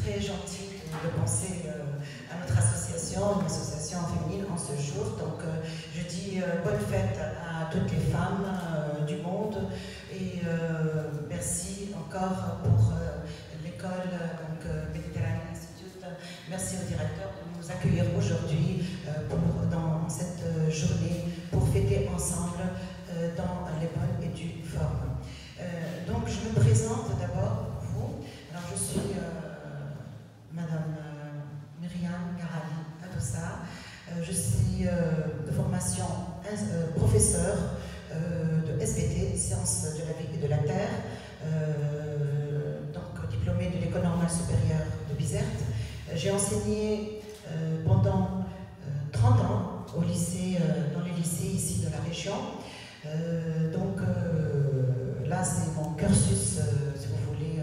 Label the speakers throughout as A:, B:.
A: très gentil de penser à notre association, une association féminine en ce jour. Donc je dis bonne fête à toutes les femmes du monde et merci encore pour l'école Méditerranée Institute. Merci au directeur de nous accueillir aujourd'hui dans cette journée pour fêter ensemble dans les bonnes et dues formes. Donc je me présente d'abord pour vous. Alors je suis Madame Myriam Garali Adossa. Je suis de formation professeure de SVT, Sciences de la vie et de la terre, donc diplômée de l'École normale supérieure de Bizerte. J'ai enseigné pendant 30 ans au lycée, dans les lycées ici de la région. Là, c'est mon cursus, si vous voulez,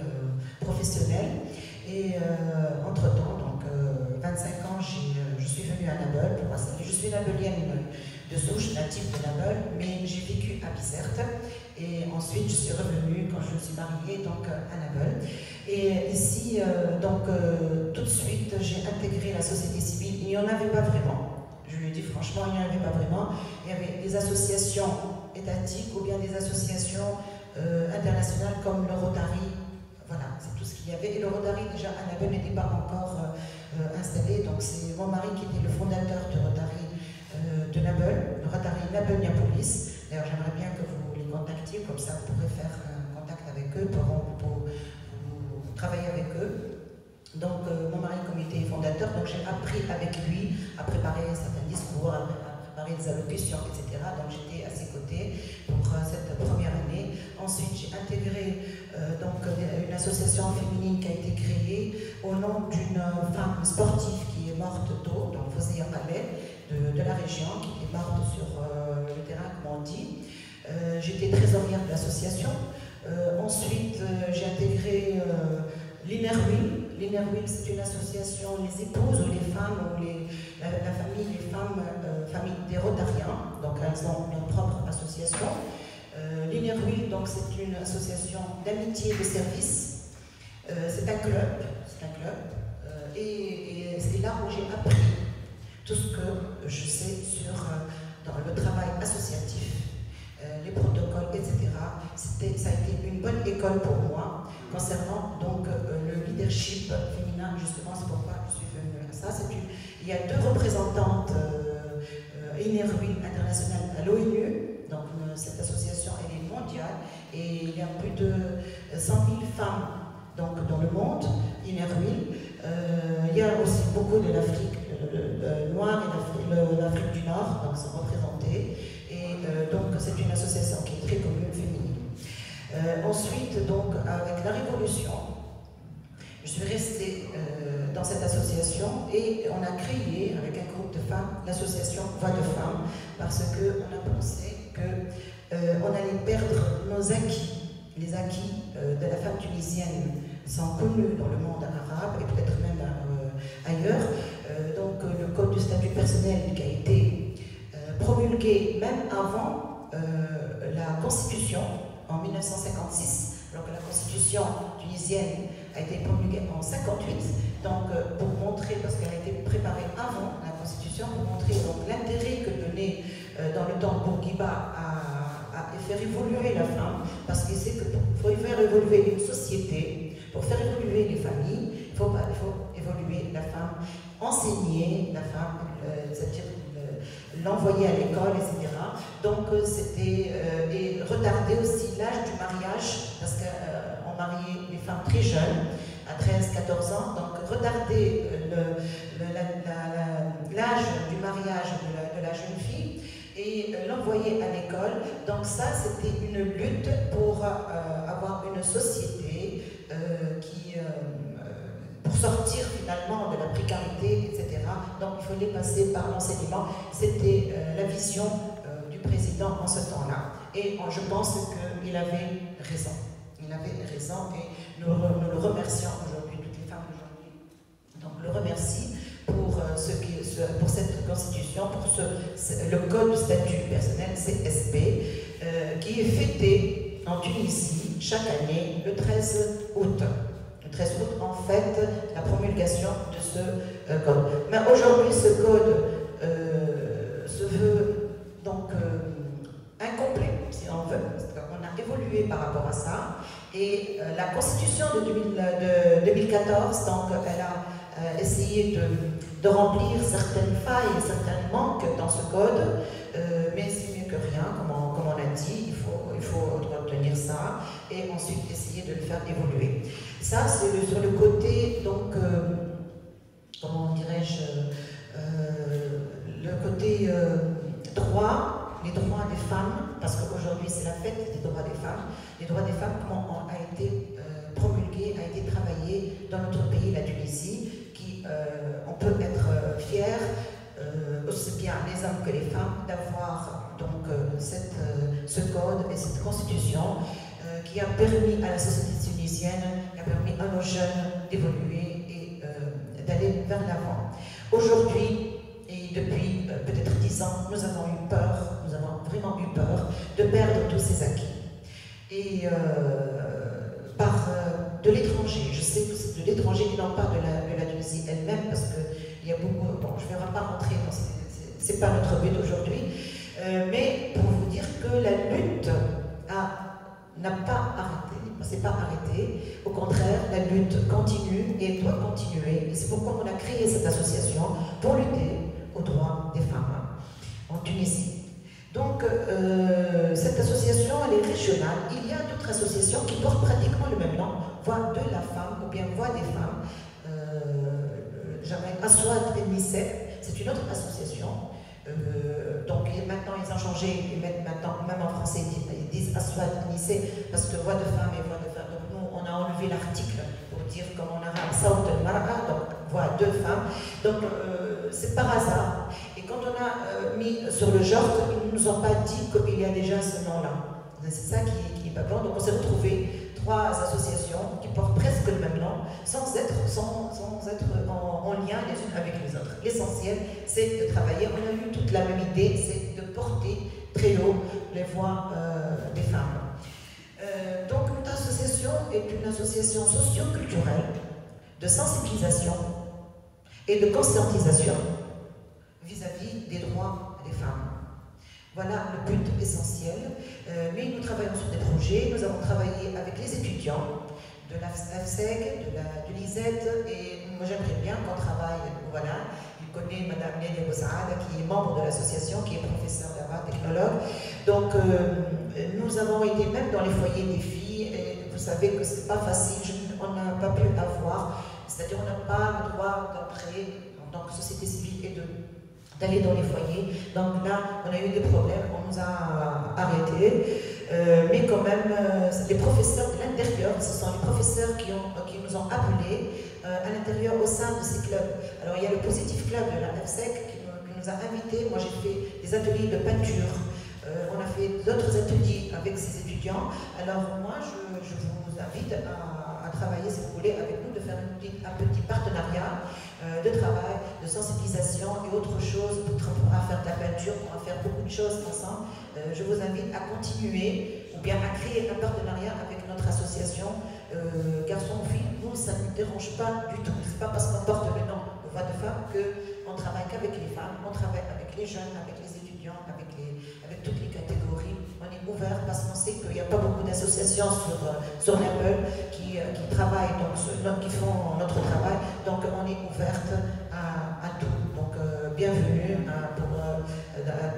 A: professionnel. Et entre-temps, donc 25 ans, je suis venue à Nabeul pour enseigner. Je suis nabeulienne de souche, native de Nabeul, mais j'ai vécu à Bizerte. Et ensuite, je suis revenue quand je me suis mariée donc, à Nabeul. Et ici, tout de suite, j'ai intégré la société civile. Il n'y en avait pas vraiment. Je lui dis franchement, il n'y en avait pas vraiment. Il y avait des associations étatiques ou bien des associations internationales comme le Rotary. Voilà, c'est tout ce qu'il y avait. Et le Rotary, déjà, à Nabeul n'était pas encore installé. Donc, c'est mon mari qui était le fondateur du Rotary de Nabeul, le Rotary Nabeul-Niapolis. D'ailleurs, j'aimerais bien que vous les contactiez, comme ça, vous pourrez faire contact avec eux pour travailler avec eux. Donc, mon mari, comme il était fondateur, donc j'ai appris avec lui à préparer certains discours, à préparer des allocutions, etc. Donc, j'étais à ses côtés pour cette première année. Ensuite, j'ai intégré une association féminine qui a été créée au nom d'une femme sportive qui est morte tôt, donc Fosea Palais, de la région, qui est morte sur le terrain, comme on dit. J'étais trésorière de l'association. Ensuite, j'ai intégré l'INERWIL. L'INERWIL, c'est une association, les épouses ou les femmes, ou la famille, les femmes, famille des Rotariens. Donc, elles ont leur propre association. L'INERWIL, donc, c'est une association d'amitié et de service. C'est un club. Et c'est là où j'ai appris tout ce que je sais sur dans le travail associatif, les protocoles, etc. Ça a été une bonne école pour moi concernant donc le leadership féminin. Justement, c'est pourquoi je suis venue à ça. Il y a 2 représentantes INERWIL internationales à l'ONU. Donc cette association, elle est mondiale et il y a plus de 100 000 femmes donc, dans le monde, INERWIL. Il y a aussi beaucoup de l'Afrique noire et l'Afrique du Nord, donc sont représentés. Et donc c'est une association qui est très commune, féminine. Ensuite, donc, avec la Révolution, je suis restée dans cette association et on a créé, avec un groupe de femmes, l'association Voix de Femmes, parce qu'on a pensé qu'on allait perdre nos acquis. Les acquis de la femme tunisienne sont connus dans le monde arabe et peut-être même ailleurs. Donc le code du statut personnel qui a été promulgué même avant la Constitution en 1956, alors que la Constitution tunisienne a été promulguée en 1958, donc pour montrer, parce qu'elle a été préparée avant la Constitution, pour montrer l'intérêt que donnait dans le temps Bourguiba à faire évoluer la femme, parce qu'il sait qu'il faut faire évoluer une société, pour faire évoluer les familles, il faut évoluer la femme, enseigner la femme, c'est-à-dire l'envoyer à l'école, etc. Donc c'était et retarder aussi l'âge du mariage, parce qu'on mariait les femmes très jeunes, à 13-14 ans, donc retarder l'âge du mariage de la jeune fille et l'envoyer à l'école. Donc ça, c'était une lutte pour avoir une société pour sortir finalement de la précarité, etc. Donc il fallait passer par l'enseignement. C'était la vision du président en ce temps-là. Et je pense qu'il avait raison. Il avait raison et nous le remercions aujourd'hui, toutes les femmes d'aujourd'hui. Donc le remercie pour cette constitution, pour le code de statut personnel CSP, qui est fêté en Tunisie chaque année le 13 août. Le très sourde, en fait, la promulgation de ce code. Mais aujourd'hui, ce code se veut donc incomplet, si on veut, parce qu'on a évolué par rapport à ça. Et la Constitution de 2014, donc, elle a essayé de remplir certaines failles, certains manques dans ce code, mais c'est mieux que rien, comme on a dit, il faut retenir ça et ensuite essayer de le faire évoluer. Ça, c'est sur le côté, donc, comment dirais-je, le côté droit, les droits des femmes, parce qu'aujourd'hui c'est la fête des droits des femmes. Les droits des femmes a été promulgué, a été travaillé dans notre pays, la Tunisie, qui, on peut être fiers, aussi bien les hommes que les femmes, d'avoir donc ce code et cette constitution qui a permis à la société tunisienne, qui a permis à nos jeunes d'évoluer et d'aller vers l'avant. Aujourd'hui, et depuis peut-être 10 ans, nous avons eu peur, nous avons vraiment eu peur de perdre tous ces acquis. Et par de l'étranger, je sais que c'est de l'étranger et non pas de la Tunisie elle-même, parce qu'il y a beaucoup, bon, je ne vais pas rentrer dans c'est pas notre but aujourd'hui, mais pour vous dire que la lutte n'a pas arrêté, c'est pas arrêté, au contraire, la lutte continue et doit continuer, et c'est pourquoi on a créé cette association pour lutter aux droits des femmes en Tunisie. Donc, cette association, elle est régionale. Il y a d'autres associations qui portent pratiquement le même nom, Voix de la femme, ou bien Voix des femmes. J'avais Aswad et Nissé, c'est une autre association. Donc, maintenant, ils ont changé, ils mettent maintenant, même en français, ils disent Aswad et Nissé, parce que Voix de femme et Voix de femme. Donc, nous, on a enlevé l'article pour dire, comme on a Saoud al-Mar'a, donc Voix de femmes. Donc, c'est par hasard. Et quand on a mis sur le genre, ils ne nous ont pas dit qu'il y a déjà ce nom-là. C'est ça qui est pas bon. Donc on s'est retrouvé 3 associations qui portent presque le même nom, sans être en lien les unes avec les autres. L'essentiel, c'est de travailler. On a eu toute la même idée, c'est de porter très haut les voix des femmes. Donc notre association est une association socio-culturelle de sensibilisation et de conscientisation vis-à-vis des droits des femmes. Voilà le but essentiel. Mais nous travaillons sur des projets. Nous avons travaillé avec les étudiants de l'AFSEG, de l'ISET, et moi j'aimerais bien qu'on travaille, voilà, il connaît Mme Néné Boussaad, qui est membre de l'association, qui est professeure là-bas, technologue. Donc nous avons été même dans les foyers des filles, et vous savez que c'est pas facile, on n'a pas pu avoir, c'est-à-dire on n'a pas le droit d'entrer en tant que société civile et d'aller dans les foyers. Donc là, on a eu des problèmes, on nous a arrêtés. Mais quand même, les professeurs de l'intérieur, ce sont les professeurs qui nous ont appelés à l'intérieur au sein de ces clubs. Alors il y a le Positif Club de la FSEC qui nous a invités. Moi j'ai fait des ateliers de peinture. On a fait d'autres ateliers avec ces étudiants. Alors moi je vous invite à travailler, si vous voulez, avec nous, de faire un petit partenariat de travail, de sensibilisation et autre chose. On pourra faire de la peinture, on pourra faire beaucoup de choses ensemble. Je vous invite à continuer ou bien à créer un partenariat avec notre association Garçons ou Filles. Nous, ça ne nous dérange pas du tout. C'est pas parce qu'on porte le nom de Voix de Femmes qu'on travaille qu'avec les femmes. On travaille avec les jeunes, avec les étudiants, avec toutes les catégories. On est ouvert parce qu'on sait qu'il n'y a pas beaucoup d'associations sur l'Apple qui travaillent, donc, qui font notre travail. Donc on est ouverte à tout. Donc bienvenue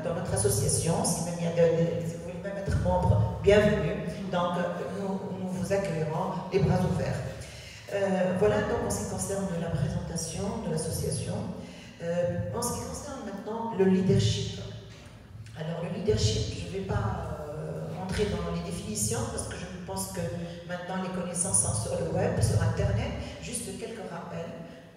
A: dans notre association. Si même vous voulez même être membre, bienvenue. Donc nous vous accueillerons les bras ouverts. Voilà donc en ce qui concerne la présentation de l'association. En ce qui concerne maintenant le leadership. Alors le leadership, je ne vais pas rentrer dans les définitions parce que je pense que maintenant les connaissances sont sur le web, sur internet. Juste quelques rappels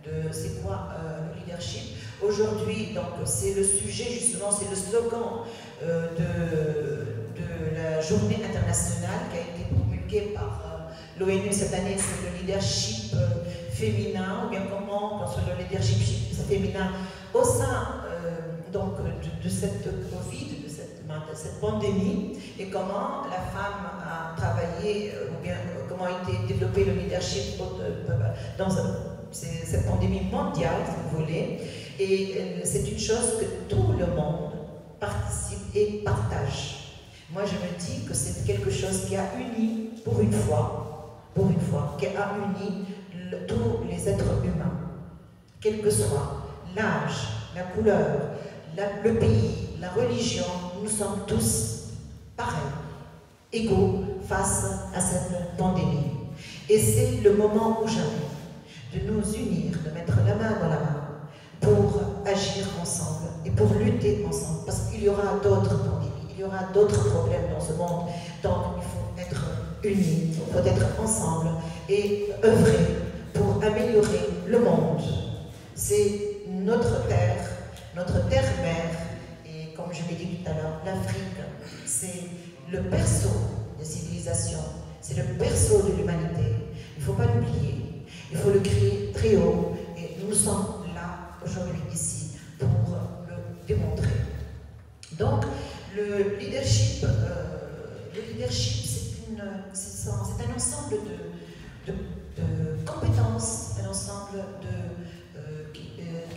A: de c'est quoi le leadership. Aujourd'hui, donc c'est le sujet justement, c'est le slogan de la journée internationale qui a été promulguée par l'ONU cette année, c'est le leadership féminin, ou bien comment sur le leadership féminin au sein donc, de cette Covid, de cette pandémie, et comment la femme a travaillé, ou bien comment a été développé le leadership dans cette pandémie mondiale, si vous voulez. Et c'est une chose que tout le monde participe et partage. Moi, je me dis que c'est quelque chose qui a uni, pour une fois, qui a uni tous les êtres humains, quel que soit l'âge, la couleur, le pays, la religion, nous sommes tous pareils, égaux face à cette pandémie. Et c'est le moment ou jamais de nous unir, de mettre la main dans la main pour agir ensemble et pour lutter ensemble, parce qu'il y aura d'autres pandémies, il y aura d'autres problèmes dans ce monde, donc il faut être unis, il faut être ensemble et œuvrer pour améliorer le monde. C'est notre terre-mère, et comme je l'ai dit tout à l'heure, l'Afrique, c'est le berceau des civilisations, c'est le berceau de l'humanité. Il ne faut pas l'oublier, il faut le crier très haut, et nous sommes là aujourd'hui ici pour le démontrer. Donc, le leadership, c'est un ensemble de compétences, un ensemble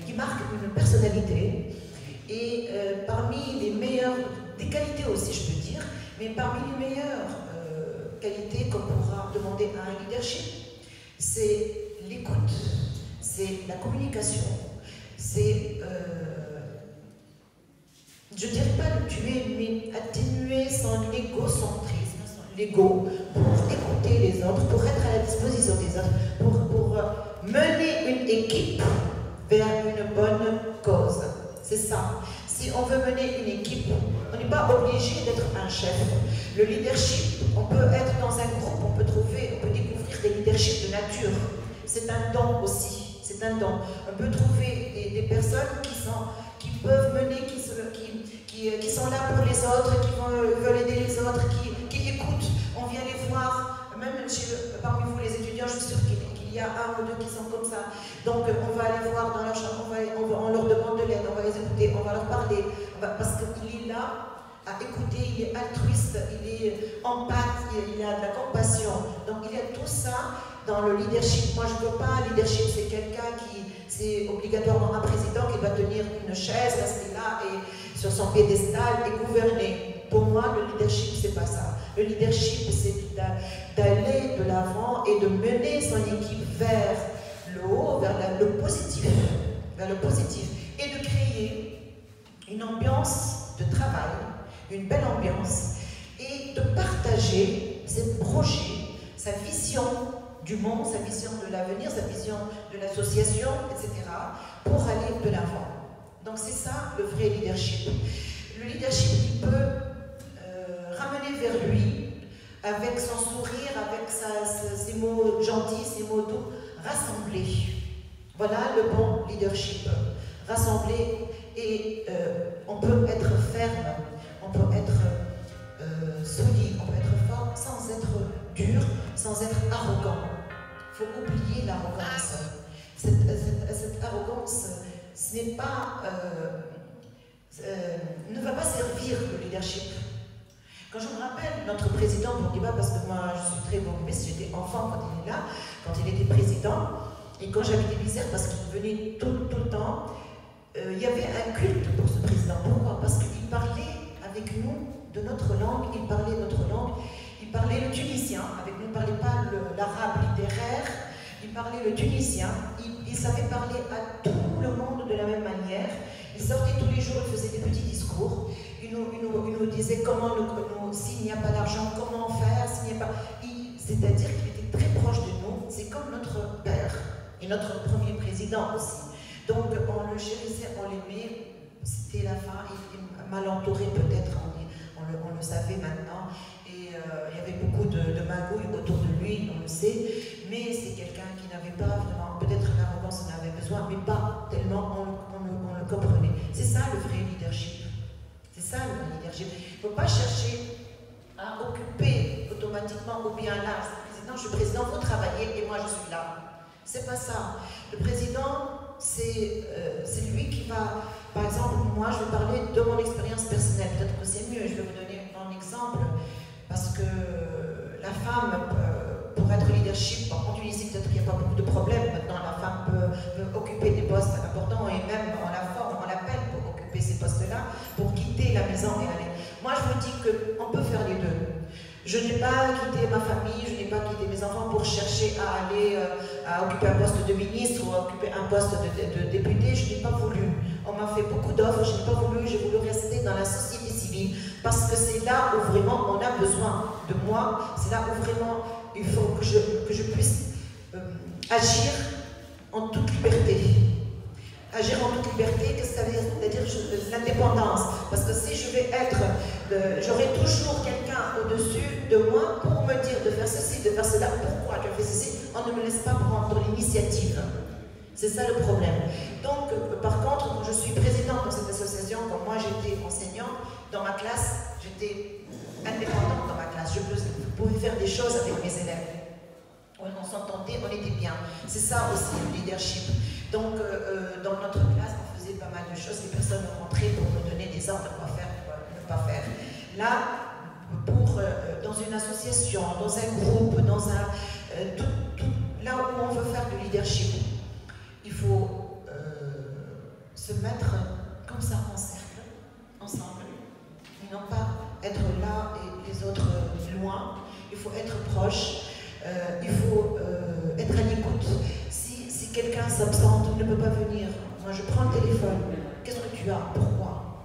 A: qui marque une personnalité, et parmi les meilleures, des qualités aussi je peux dire, mais parmi les meilleures qualités qu'on pourra demander à un leadership, c'est l'écoute, c'est la communication, c'est, je ne dirais pas le tuer, mais atténuer son égocentrisme, l'ego, pour écouter les autres, pour être à la disposition des autres, pour mener une équipe vers une bonne cause. C'est ça. Si on veut mener une équipe, on n'est pas obligé d'être un chef. Le leadership, on peut être dans un groupe, on peut découvrir des leaderships de nature. C'est un don aussi, c'est un don. On peut trouver des personnes qui peuvent mener, qui sont là pour les autres, qui veulent aider les autres, qui écoutent. On vient les voir, même parmi vous les étudiants, je suis sûre qu'il y a un ou deux qui sont comme ça. Donc on va aller voir dans leur chambre, on leur demande de l'aide, on va les écouter, on va leur parler, parce qu'il est là à écouter, il est altruiste, il est empathe, il a de la compassion. Donc il y a tout ça dans le leadership. Moi je ne veux pas un leadership, c'est quelqu'un c'est obligatoirement un président qui va tenir une chaise, rester là et sur son piédestal et gouverner. Pour moi, le leadership, c'est pas ça. Le leadership, c'est d'aller de l'avant et de mener son équipe vers le haut, vers le positif, et de créer une ambiance de travail, une belle ambiance, et de partager ses projets, sa vision du monde, sa vision de l'avenir, sa vision de l'association, etc., pour aller de l'avant. Donc c'est ça le vrai leadership. Le leadership, il peut ramener vers lui, avec son sourire, avec ses mots gentils, ses mots doux, rassembler. Voilà le bon leadership. Rassembler, et on peut être ferme, on peut être solide, on peut être fort sans être dur, sans être arrogant. Il faut oublier l'arrogance. Cette arrogance, ce n'est pas, ne va pas servir le leadership. Quand je me rappelle notre président Bourguiba, parce que moi je suis très bourguibiste, j'étais enfant quand il est là, quand il était président, et quand j'habitais l'Isère, parce qu'il venait tout le temps, il y avait un culte pour ce président. Pourquoi? Parce qu'il parlait avec nous de notre langue, il parlait notre langue, il parlait le tunisien, avec nous, il ne parlait pas l'arabe littéraire, il parlait le tunisien, il savait parler à tout le monde de la même manière. Il sortait tous les jours, il faisait des petits discours, il nous disait comment s'il n'y a pas d'argent, comment faire, s'il n'y a pas... C'est-à-dire qu'il était très proche de nous, c'est comme notre père et notre premier président aussi. Donc on le chérissait, on l'aimait, c'était la fin, il était mal entouré peut-être, on le savait maintenant, et il y avait beaucoup de magouilles autour de lui, on le sait, mais c'est quelqu'un qui n'avait pas vraiment, peut-être l'arrogance en avait besoin, mais pas tellement on le comprenait. C'est ça le vrai leadership. C'est ça le vrai leadership. Il ne faut pas chercher à occuper automatiquement, ou bien là, je suis président, vous travaillez et moi je suis là. C'est pas ça. Le président, c'est lui qui va, par exemple, moi je vais parler de mon expérience personnelle, peut-être que c'est mieux, je vais vous donner un exemple, parce que la femme, pour être leadership, en Tunisie peut-être qu'il n'y a pas beaucoup de problèmes, maintenant la femme peut occuper des postes importants et même on la forme, on l'appelle pour occuper ces postes-là, pour quitter la maison et aller. Moi je vous dis qu'on peut faire les deux. Je n'ai pas quitté ma famille, je n'ai pas quitté mes enfants pour chercher à aller à occuper un poste de ministre ou à occuper un poste de député. Je n'ai pas voulu. On m'a fait beaucoup d'offres, je n'ai pas voulu. J'ai voulu rester dans la société civile parce que c'est là où vraiment on a besoin de moi. C'est là où vraiment il faut que je puisse agir en toute liberté. Agir en toute liberté, qu'est-ce que ça veut dire? C'est-à-dire l'indépendance. Parce que si je vais être, j'aurai toujours quelqu'un au-dessus de moi pour me dire de faire ceci, de faire cela. Pourquoi tu as fait ceci? On ne me laisse pas prendre l'initiative. C'est ça le problème. Donc, par contre, quand je suis présidente de cette association, quand moi j'étais enseignante, dans ma classe, j'étais indépendante dans ma classe. Je pouvais faire des choses avec mes élèves. On s'entendait, on était bien. C'est ça aussi le leadership. Donc, dans notre classe, on faisait pas mal de choses. Les personnes rentraient pour nous donner des ordres de quoi faire, quoi ne pas faire. Là, dans une association, dans un groupe, dans un là où on veut faire du leadership, il faut se mettre comme ça en cercle, ensemble, et non pas être là et les autres loin. Il faut être proche. Il faut être à l'écoute. Si quelqu'un s'absente, ne peut pas venir, moi je prends le téléphone. Qu'est-ce que tu as? Pourquoi?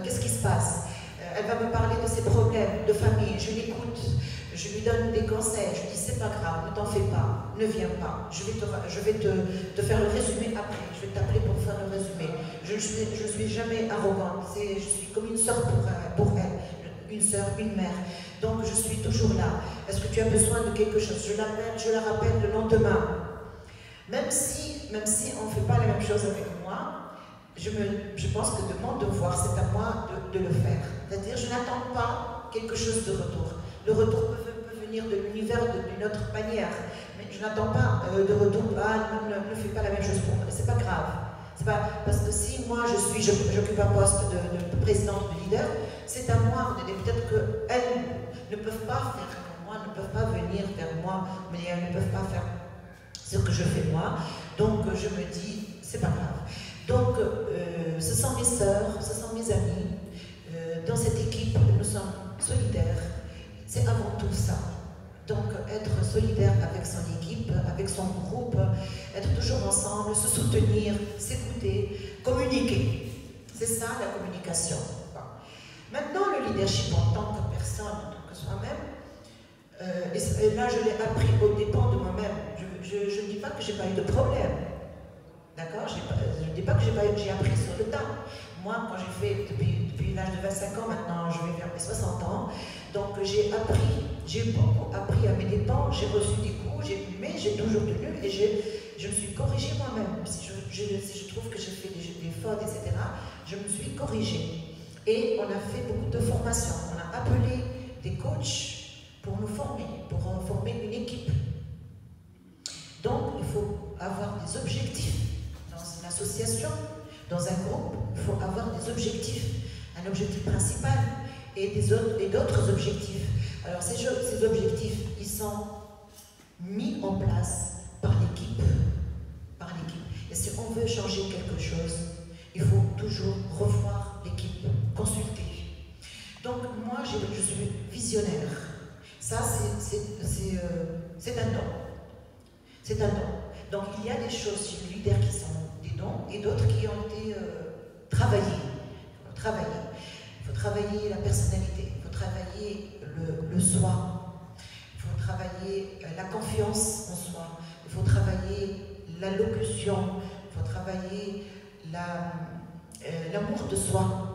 A: Qu'est-ce qui se passe? Elle va me parler de ses problèmes de famille. Je l'écoute. Je lui donne des conseils. Je dis c'est pas grave, ne t'en fais pas, ne viens pas. Je vais te faire le résumé après. Je vais t'appeler pour faire le résumé. Je ne suis jamais arrogante. Je suis comme une sœur pour elle. Une sœur, une mère. Donc je suis toujours là. Est-ce que tu as besoin de quelque chose? Je l'appelle, je la rappelle le lendemain. Même si on ne fait pas la même chose avec moi, je pense que de mon devoir, c'est à moi de le faire. C'est-à-dire, je n'attends pas quelque chose de retour. Le retour peut venir de l'univers d'une autre manière, mais je n'attends pas de retour. Ne fais pas la même chose pour moi. C'est pas grave. C'est pas parce que si moi j'occupe un poste de présidente, de leader, c'est à moi. Peut-être qu'elles ne peuvent pas faire comme moi, ne peuvent pas venir vers moi, mais elles ne peuvent pas faire ce que je fais moi. Donc je me dis, c'est pas grave. Donc ce sont mes sœurs, ce sont mes amis. Dans cette équipe, nous sommes solidaires. C'est avant tout ça. Donc être solidaire avec son équipe, avec son groupe, être toujours ensemble, se soutenir, s'écouter, communiquer. C'est ça la communication. Maintenant, le leadership en tant que personne, en tant que soi-même, et là je l'ai appris au dépens de moi-même. Je ne dis pas que j'ai pas eu de problème. D'accord? Je ne dis pas que j'ai appris sur le tas. Moi, quand j'ai fait, depuis l'âge de 25 ans maintenant, je vais vers mes 60 ans, donc j'ai beaucoup appris à mes dépens, j'ai reçu des coups, mais j'ai toujours tenu et je me suis corrigée moi-même. Si je trouve que j'ai fait des fautes, etc., je me suis corrigée. Et on a fait beaucoup de formations. On a appelé des coachs pour nous former, pour former une équipe. Donc, il faut avoir des objectifs dans une association, dans un groupe. Il faut avoir des objectifs, un objectif principal et d'autres objectifs. Alors, ces objectifs, ils sont mis en place par l'équipe. Et si on veut changer quelque chose, il faut toujours revoir l'équipe, consulter. Donc, moi, je suis visionnaire. Ça, c'est un don. C'est un don. Donc, il y a des choses chez le leader qui sont des dons et d'autres qui ont été travaillées. Il faut travailler la personnalité, il faut travailler le soi, il faut travailler la confiance en soi, il faut travailler l'allocution, il faut travailler l'amour de soi.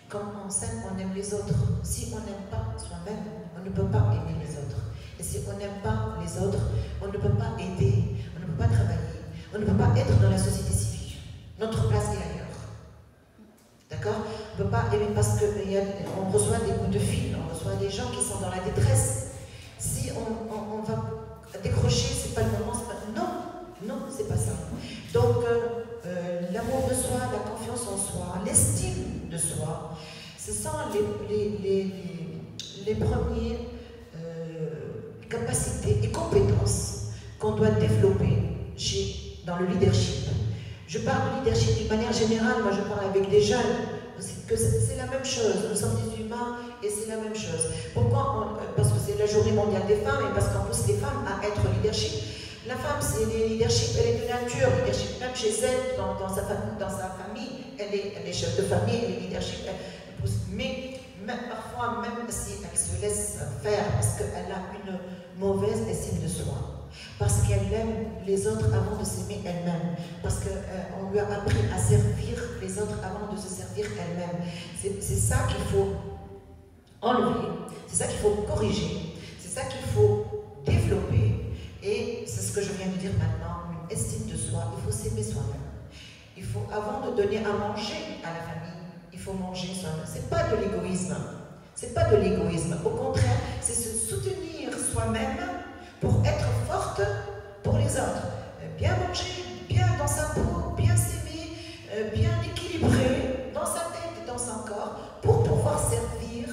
A: Comme on s'aime, on aime les autres. Si on n'aime pas soi-même, on ne peut pas aimer les autres. Et si on n'aime pas les autres, on ne peut pas aider, on ne peut pas travailler, on ne peut pas être dans la société civile. Notre place est ailleurs. D'accord? On ne peut pas aimer parce qu'on reçoit des coups de fil, on reçoit des gens qui sont dans la détresse. Si on va décrocher, c'est pas le moment, non, c'est pas ça. Donc, en soi, l'estime de soi, ce sont les premières capacités et compétences qu'on doit développer dans le leadership. Je parle de leadership d'une manière générale, moi je parle avec des jeunes, que c'est la même chose, nous sommes des humains et c'est la même chose. Pourquoi? Parce que c'est la journée mondiale des femmes et parce qu'on pousse les femmes à être leadership. La femme, c'est le leadership, elle est de nature, leadership, même chez elle, dans sa famille, elle est chef de famille, elle est leadership, elle pousse. Mais parfois, même si elle se laisse faire, parce qu'elle a une mauvaise estime de soi, parce qu'elle aime les autres avant de s'aimer elle-même, parce qu'on lui a appris à servir les autres avant de se servir elle-même. C'est ça qu'il faut enlever, c'est ça qu'il faut corriger, c'est ça qu'il faut développer. Et c'est ce que je viens de dire maintenant, une estime de soi, il faut s'aimer soi-même. Il faut, avant de donner à manger à la famille, il faut manger soi-même. C'est pas de l'égoïsme, c'est pas de l'égoïsme. Au contraire, c'est se soutenir soi-même pour être forte pour les autres. Bien manger, bien dans sa peau, bien s'aimer, bien équilibré dans sa tête et dans son corps pour pouvoir servir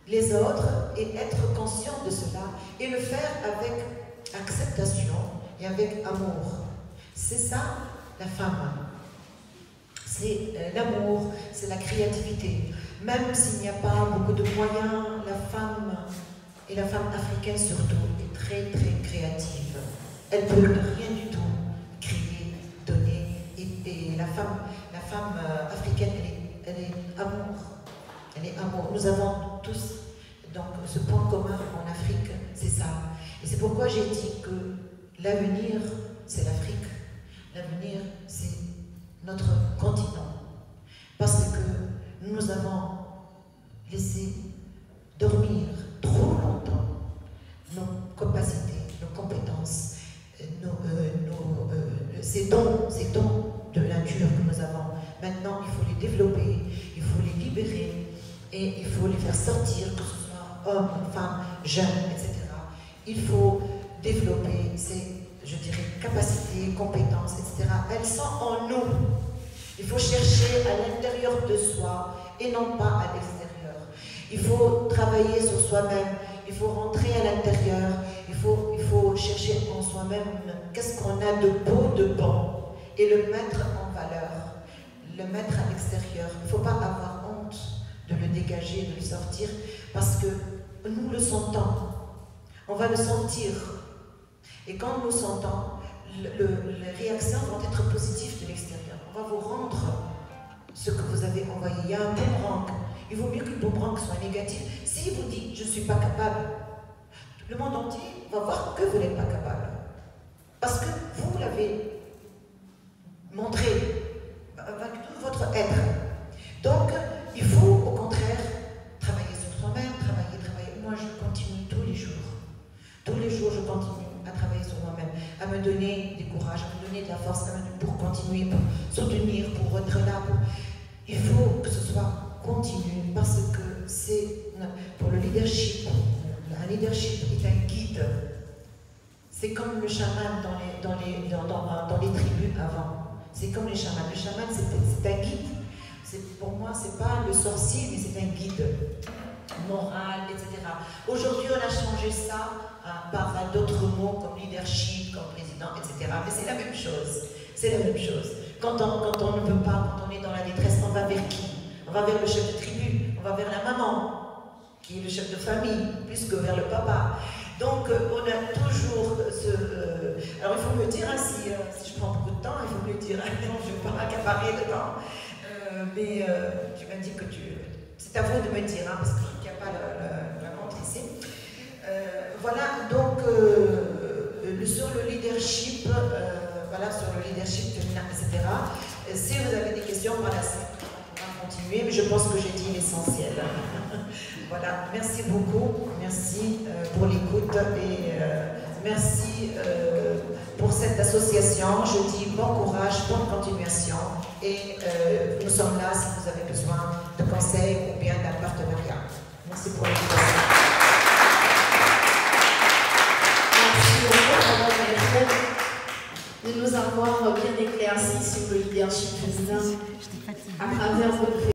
A: les autres et être conscient de cela et le faire avec acceptation et avec amour. C'est ça la femme. C'est l'amour, c'est la créativité. Même s'il n'y a pas beaucoup de moyens, la femme, et la femme africaine surtout, est très très créative. Elle peut de rien du tout créer, donner. Et la femme africaine, elle est amour. Elle est amour. Nous avons tous donc ce point commun en Afrique, c'est ça. Et c'est pourquoi j'ai dit que l'avenir, c'est l'Afrique. L'avenir, c'est notre continent. Parce que nous avons laissé dormir trop longtemps nos capacités, nos compétences, ces dons de nature que nous avons. Maintenant, il faut les développer, il faut les libérer et il faut les faire sortir, que ce soit hommes, femmes, jeunes, etc. Il faut développer ces, je dirais, capacités, compétences, etc. Elles sont en nous. Il faut chercher à l'intérieur de soi et non pas à l'extérieur. Il faut travailler sur soi-même, il faut rentrer à l'intérieur, il faut chercher en soi-même qu'est-ce qu'on a de beau, de bon, et le mettre en valeur, le mettre à l'extérieur. Il ne faut pas avoir honte de le dégager, de le sortir, parce que nous le sentons. On va le sentir. Et quand nous le sentons, les réactions vont être positives de l'extérieur. On va vous rendre ce que vous avez envoyé. Il y a un boomerang. Il vaut mieux que le boomerang soit négatif. Si vous dites « je ne suis pas capable », le monde entier va voir que vous n'êtes pas capable. Parce que vous l'avez montré avec tout votre être. Donc, il faut au contraire travailler sur soi-même, travailler. Moi, je continue tous les jours. Tous les jours, je continue à travailler sur moi-même, à me donner du courage, à me donner de la force, pour continuer, pour soutenir, pour être là. Il faut que ce soit continu, parce que c'est pour le leadership. Un leadership est un guide. C'est comme le chaman dans les tribus avant. C'est comme les chamans. Le chaman, c'est un guide. Pour moi, c'est pas le sorcier, mais c'est un guide moral, etc. Aujourd'hui, on a changé ça par d'autres mots comme leadership, comme président, etc. Mais c'est la même chose. C'est la même chose. Quand on ne peut pas, quand on est dans la détresse, on va vers qui? On va vers le chef de tribu, on va vers la maman, qui est le chef de famille, plus que vers le papa. Donc, on a toujours ce... alors, il faut me dire, hein, si je prends beaucoup de temps, il faut me le dire. Non, je ne vais pas accaparer le temps. Mais tu m'as dit que c'est à vous de me dire, hein, parce qu'il n'y a pas la montre ici. Voilà, donc, sur le leadership, voilà, sur le leadership féminin, etc. Si vous avez des questions, voilà, on va continuer, mais je pense que j'ai dit l'essentiel. Voilà, merci beaucoup, merci pour l'écoute et merci pour cette association. Je dis bon courage, bonne continuation et nous sommes là si vous avez besoin de conseils ou bien d'un partenariat. Merci pour l'écoute.
B: Merci beaucoup, Madame Maître. de nous avoir bien éclairci sur le leadership féminin à travers votre